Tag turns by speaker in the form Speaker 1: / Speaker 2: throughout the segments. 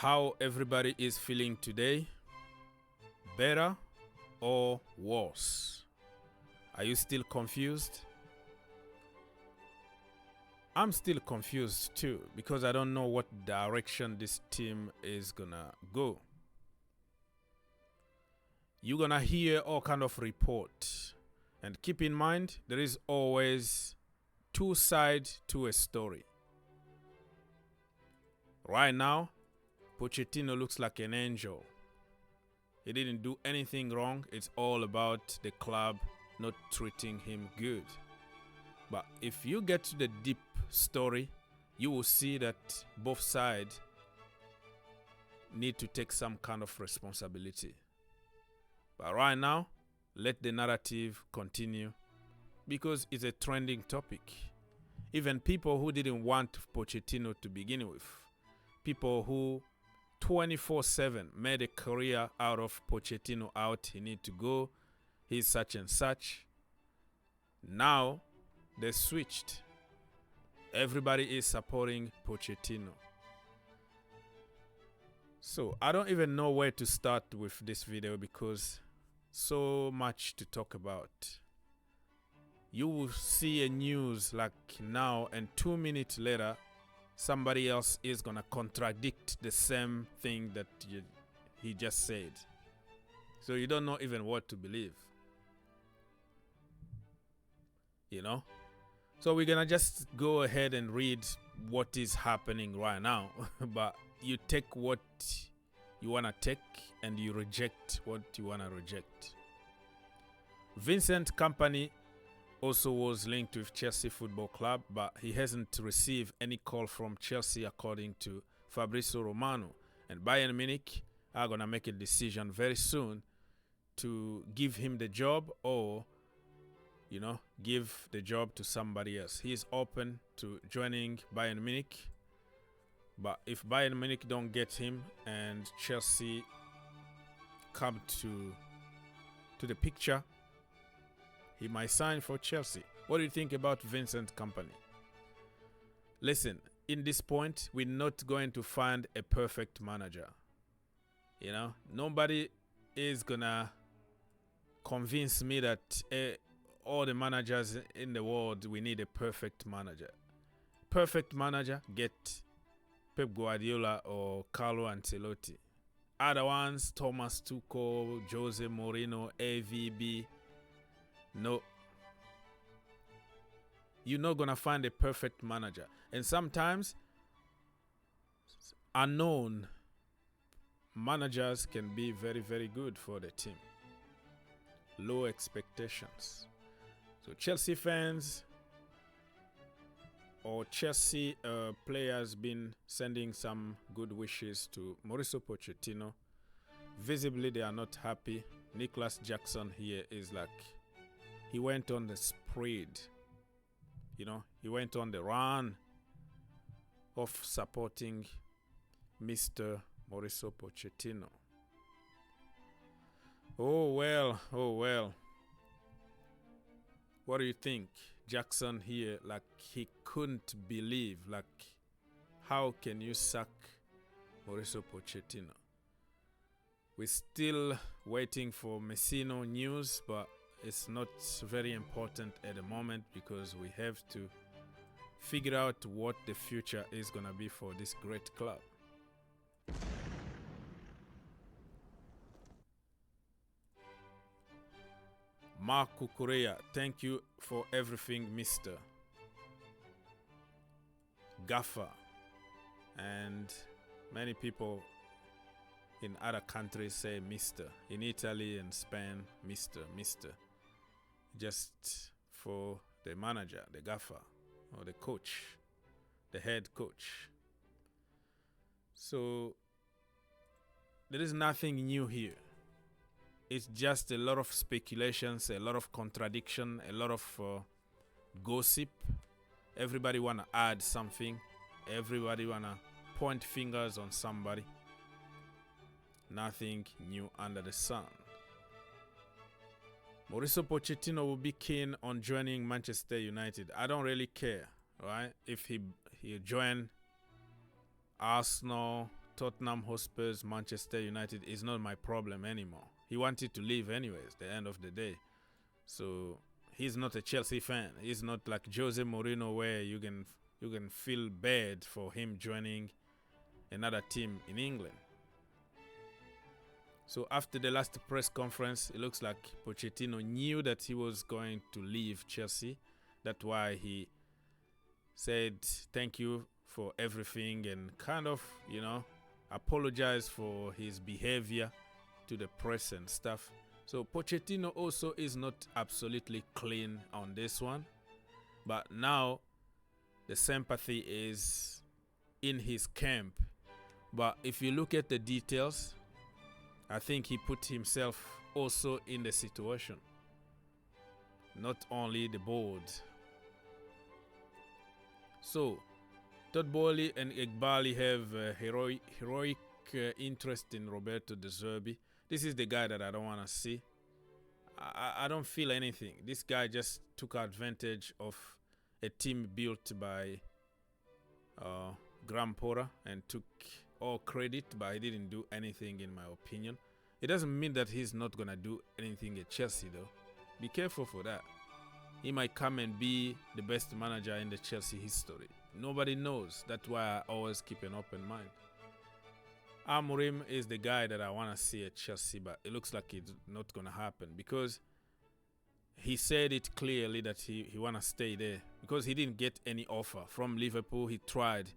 Speaker 1: how everybody is feeling today. Better or worse? Are you still confused? I'm still confused too, because I don't know what direction this team is gonna go. You're gonna hear all kind of reports, and keep in mind there is always two sides to a story. Right now, Pochettino looks like an angel. He didn't do anything wrong. It's all about the club not treating him good. But if you get to the deep story, you will see that both sides need to take some kind of responsibility. But right now, let the narrative continue because it's a trending topic. Even people who didn't want Pochettino to begin with, people who 24/7 made a career out of Pochettino out, he need to go, he's such and such. Now, they switched. Everybody is supporting Pochettino. So, I don't even know where to start with this video because so much to talk about. You will see a news like now and 2 minutes later, somebody else is going to contradict the same thing that he just said. So you don't know even what to believe. You know? So we're going to just go ahead and read what is happening right now. But you take what you want to take and you reject what you want to reject. Vincent Kompany also was linked with Chelsea Football Club, but he hasn't received any call from Chelsea according to Fabrizio Romano. And Bayern Munich are going to make a decision very soon to give him the job or, give the job to somebody else. He is open to joining Bayern Munich, but if Bayern Munich don't get him and Chelsea come to the picture, he might sign for Chelsea. What do you think about Vincent Kompany? Listen, in this point, we're not going to find a perfect manager. Nobody is gonna convince me that all the managers in the world, we need a perfect manager. Perfect manager, get Pep Guardiola or Carlo Ancelotti. Other ones, Thomas Tuchel, Jose Mourinho, AVB. No, you're not going to find a perfect manager. And sometimes unknown managers can be very, very good for the team. Low expectations. So Chelsea fans or Chelsea players been sending some good wishes to Mauricio Pochettino. Visibly, they are not happy. Nicholas Jackson here is like, he went on the spread, he went on the run of supporting Mr. Mauricio Pochettino. Oh well. What do you think? Jackson here, like he couldn't believe, like how can you sack Mauricio Pochettino? We're still waiting for Messino news, but it's not very important at the moment because we have to figure out what the future is going to be for this great club. Mark Kukureya, thank you for everything, Mr. Gaffer. And many people in other countries say Mr. In Italy and Spain, Mr. Just for the manager, the gaffer, or the coach, the head coach. So there is nothing new here. It's just a lot of speculations, a lot of contradiction, a lot of gossip. Everybody want to add something. Everybody want to point fingers on somebody. Nothing new under the sun. Mauricio Pochettino will be keen on joining Manchester United. I don't really care, right? If he join Arsenal, Tottenham Hotspurs, Manchester United is not my problem anymore. He wanted to leave anyways, the end of the day. So he's not a Chelsea fan. He's not like Jose Mourinho, where you can feel bad for him joining another team in England. So after the last press conference, it looks like Pochettino knew that he was going to leave Chelsea. That's why he said thank you for everything and kind of, apologized for his behavior to the press and stuff. So Pochettino also is not absolutely clean on this one. But now the sympathy is in his camp. But if you look at the details, I think he put himself also in the situation. Not only the board. So, Todd Boehly and Egbali have heroic interest in Roberto De Zerbi. This is the guy that I don't want to see. I don't feel anything. This guy just took advantage of a team built by Graham Potter and took all credit, but he didn't do anything in my opinion. It doesn't mean that he's not going to do anything at Chelsea though. Be careful for that. He might come and be the best manager in the Chelsea history. Nobody knows. That's why I always keep an open mind. Amorim is the guy that I want to see at Chelsea, but it looks like it's not going to happen because he said it clearly that he want to stay there because he didn't get any offer from Liverpool. He tried,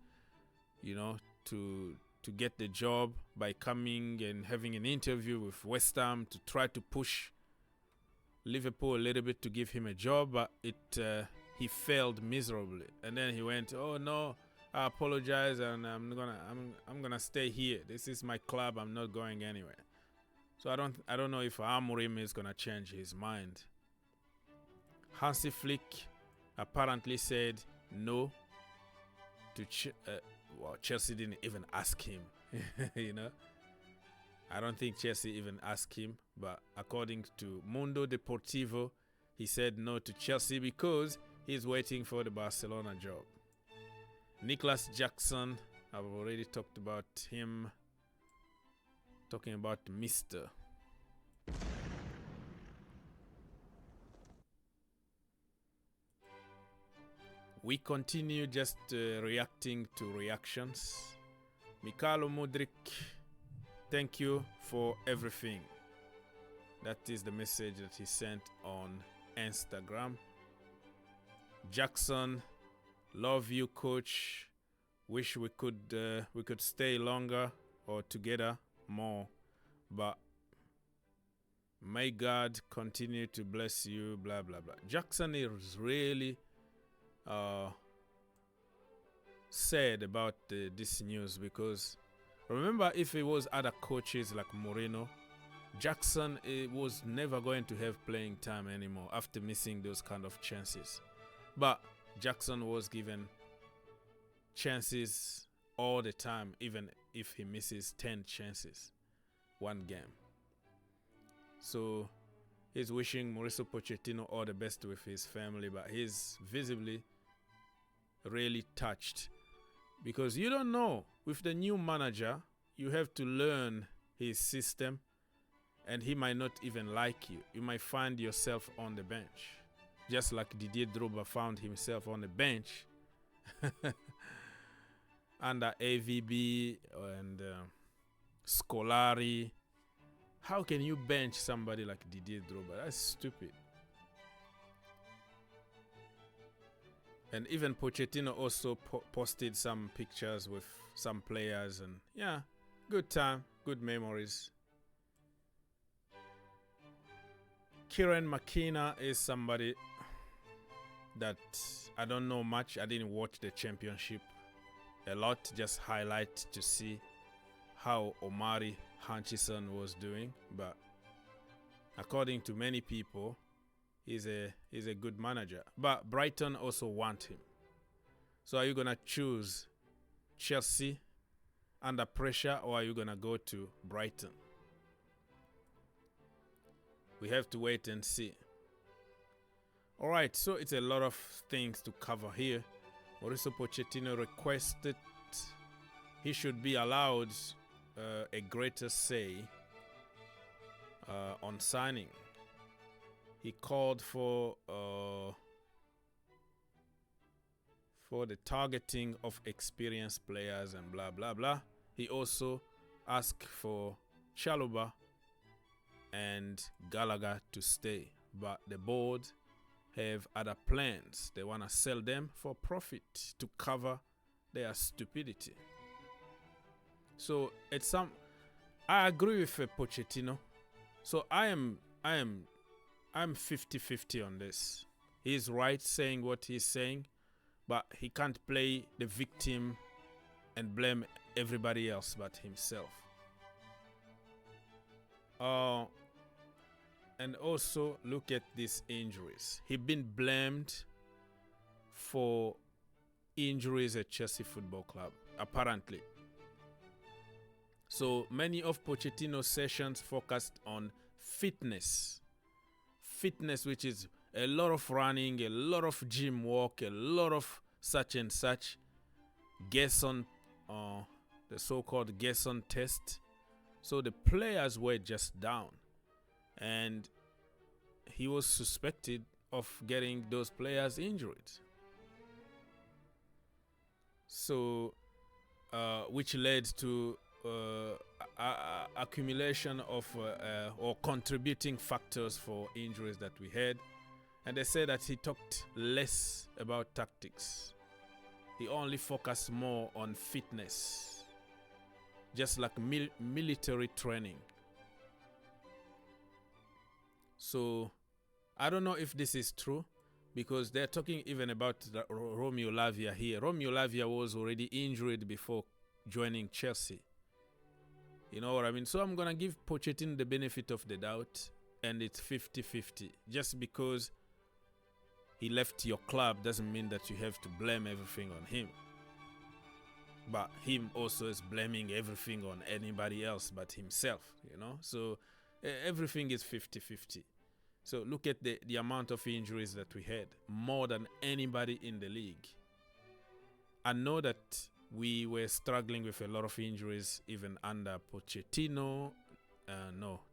Speaker 1: to get the job by coming and having an interview with West Ham to try to push Liverpool a little bit to give him a job, but he failed miserably. And then he went, "Oh no, I apologize, and I'm gonna stay here. This is my club. I'm not going anywhere." So I don't know if Amorim is gonna change his mind. Hansi Flick apparently said no to Chelsea didn't even ask him. I don't think Chelsea even asked him, but according to Mundo Deportivo, he said no to Chelsea because he's waiting for the Barcelona job. Nicholas Jackson, I've already talked about him. Talking about Mr. We continue just reacting to reactions. Mikhailo Mudryk, thank you for everything. That is the message that he sent on Instagram. Jackson, love you, coach. Wish we could stay longer or together more, but may God continue to bless you. Blah blah blah. Jackson is really sad about this news because remember, if it was other coaches like Mourinho, Jackson was never going to have playing time anymore after missing those kind of chances. But Jackson was given chances all the time, even if he misses 10 chances one game. So he's wishing Mauricio Pochettino all the best with his family, but he's visibly really touched because you don't know, with the new manager you have to learn his system and he might not even like you. You might find yourself on the bench, just like Didier Drogba found himself on the bench under AVB and Scolari. How can you bench somebody like Didier Drogba? That's stupid. And even Pochettino also posted some pictures with some players, and yeah, good time, good memories. Kieran McKenna is somebody that I don't know much. I didn't watch the championship a lot, just highlight to see how Omari Hutchinson was doing. But according to many people, he's a good manager. But Brighton also want him. So are you going to choose Chelsea under pressure, or are you going to go to Brighton? We have to wait and see. All right, so it's a lot of things to cover here. Mauricio Pochettino requested he should be allowed a greater say on signing. He called for the targeting of experienced players and blah blah blah. He also asked for Chalobah and Gallagher to stay, but the board have other plans. They want to sell them for profit to cover their stupidity. So I agree with Pochettino. So I'm 50-50 on this. He's right saying what he's saying, but he can't play the victim and blame everybody else but himself. And also look at these injuries. He's been blamed for injuries at Chelsea Football Club, apparently. So many of Pochettino's sessions focused on fitness. Fitness, which is a lot of running, a lot of gym work, a lot of such and such. Gerson, the so-called Gerson test. So the players were just down. And he was suspected of getting those players injured. So, which led to accumulation of or contributing factors for injuries that we had. And they said that he talked less about tactics. He only focused more on fitness, just like military training. So I don't know if this is true, because they're talking even about Romeo Lavia here. Romeo Lavia was already injured before joining Chelsea. You know what I mean? So I'm going to give Pochettino the benefit of the doubt, and it's 50-50. Just because he left your club doesn't mean that you have to blame everything on him. But him also is blaming everything on anybody else but himself, you know? So everything is 50-50. So look at the amount of injuries that we had, more than anybody in the league. I know that we were struggling with a lot of injuries even under Pochettino,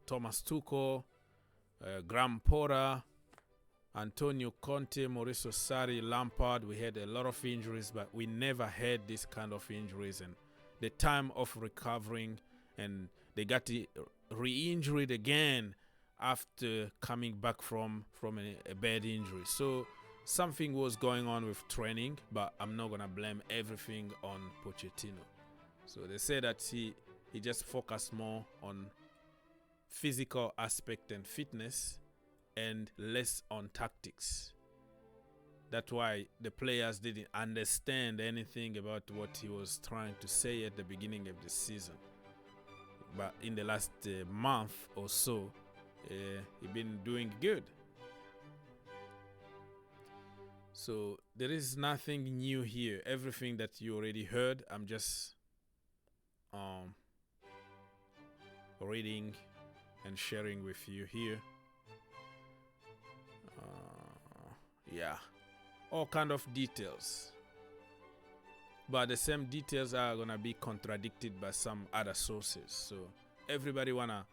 Speaker 1: Thomas Tuchel, Graham Potter, Antonio Conte, Mauricio Sarri, Lampard. We had a lot of injuries, but we never had this kind of injuries. And the time of recovering, and they got re-injured again after coming back from a bad injury. So something was going on with training, but I'm not going to blame everything on Pochettino. So they say that he just focused more on physical aspect and fitness and less on tactics. That's why the players didn't understand anything about what he was trying to say at the beginning of the season. But in the last month or so, he's been doing good. So there is nothing new here. Everything that you already heard, I'm just reading and sharing with you here. Yeah, all kind of details. But the same details are gonna be contradicted by some other sources. So everybody wanna,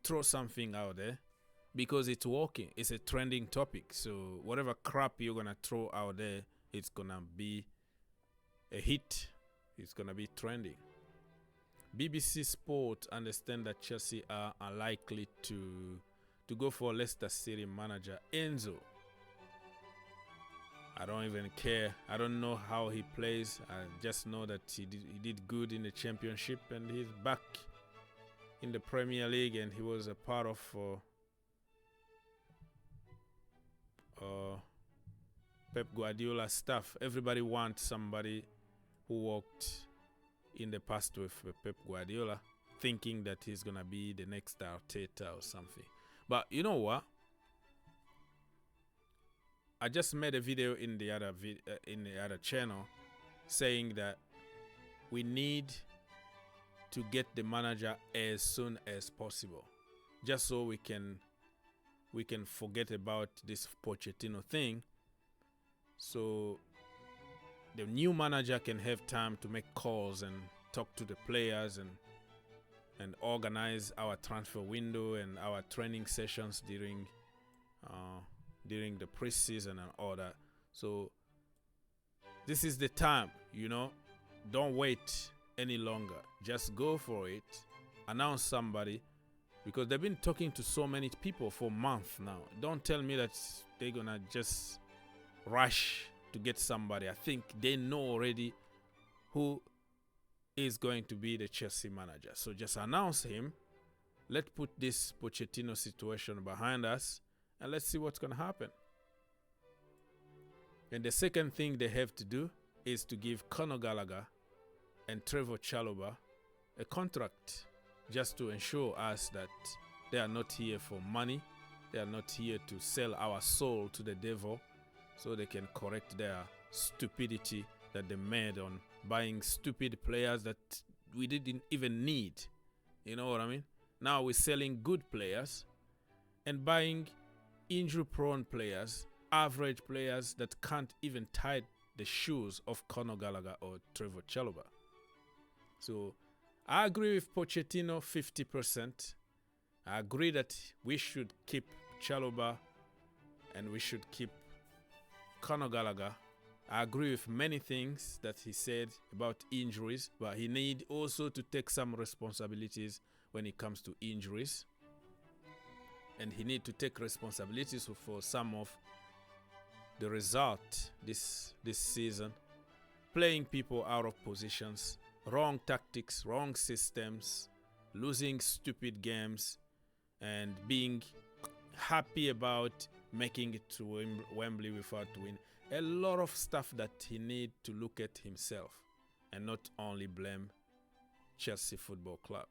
Speaker 1: throw something out there because it's working. It's a trending topic. So whatever crap you're gonna throw out there, it's gonna be a hit. It's gonna be trending. BBC Sport understand that Chelsea are unlikely to go for Leicester City manager Enzo. I don't even care. I don't know how he plays. I just know that he did good in the championship, and he's back in the Premier League, and he was a part of Pep Guardiola's staff. Everybody wants somebody who worked in the past with Pep Guardiola, thinking that he's gonna be the next Arteta or something. But you know what? I just made a video in the other channel saying that we need to get the manager as soon as possible, just so we can forget about this Pochettino thing, so the new manager can have time to make calls and talk to the players and and organize our transfer window and our training sessions during the preseason and all that. So this is the time, you know. Don't wait any longer. Just go for it. Announce somebody, because they've been talking to so many people for months now. Don't tell me that they're gonna just rush to get somebody. I think they know already who is going to be the Chelsea manager. So just announce him. Let's put this Pochettino situation behind us, and let's see what's going to happen. And the second thing they have to do is to give Conor Gallagher and Trevoh Chalobah a contract, just to ensure us that they are not here for money. They are not here to sell our soul to the devil, so they can correct their stupidity that they made on buying stupid players that we didn't even need. You know what I mean? Now we're selling good players and buying injury-prone players, average players that can't even tie the shoes of Conor Gallagher or Trevoh Chalobah. So I agree with Pochettino 50%. I agree that we should keep Chalobah and we should keep Conor Gallagher. I agree with many things that he said about injuries, but he need also to take some responsibilities when it comes to injuries. And he need to take responsibilities for some of the result this season. Playing people out of positions, wrong tactics, wrong systems, losing stupid games, and being happy about making it to Wembley without winning. A lot of stuff that he need to look at himself and not only blame Chelsea Football Club.